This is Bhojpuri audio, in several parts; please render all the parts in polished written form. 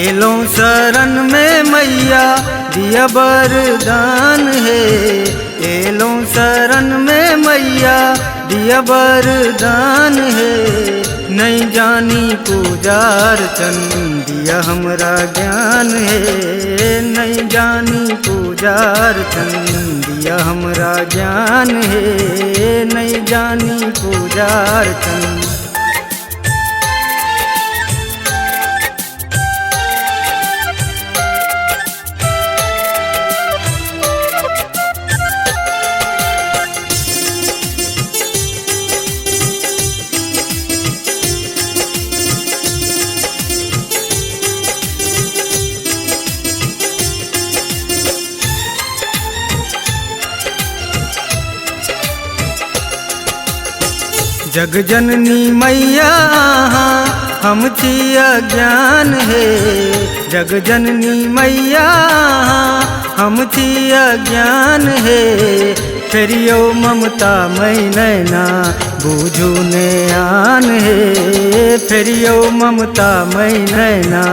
एलो शरण में मैया दिया वरदान है। एलो शरण में मैया दिया वरदान है। नहीं जानी पूजा अर्चन दिया हमरा ज्ञान है। नहीं जानी पूजा अर्चन दिया हमरा ज्ञान है। नहीं जानी पूजा अर्चन। जग जननी मैया हम छिया ज्ञान है। जग जननी मैया हम छिया ज्ञान है। फेरियो ममता मई नैना बूझू ने आन है। फेरियो ममता मई नैना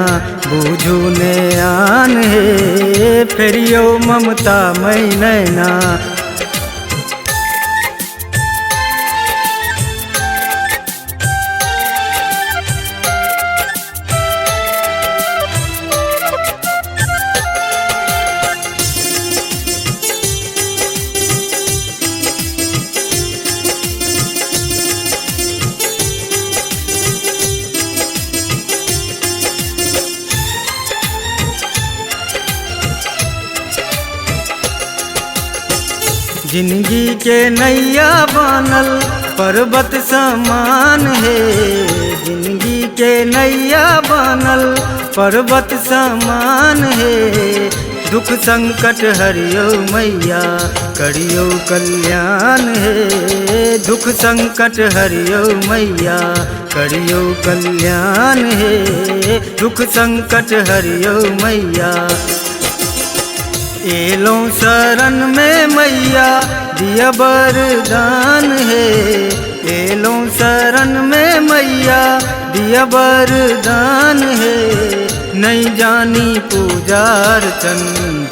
बूझू ने आन है। फेरियो ममता मई नैना। जिंदगी के नैया बनल पर्वत समान है। जिंदगी के नैया बनल पर्वत समान है। दुख संकट हरियो मैया करियो कल्याण है। दुख संकट हरियो मैया करियो कल्याण है। दुख संकट हरियो मैया। एलो शरण में मैया दिया वरदान है। एलो शरण में मैया दिया वरदान है। नहीं जानी पूजा अर्चन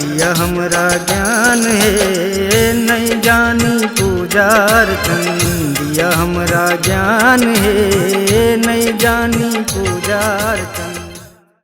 दिया हमरा ज्ञान है। नहीं जानी पूजा अर्चन दिया हमरा ज्ञान है। नहीं जानी पूजा अर्चन।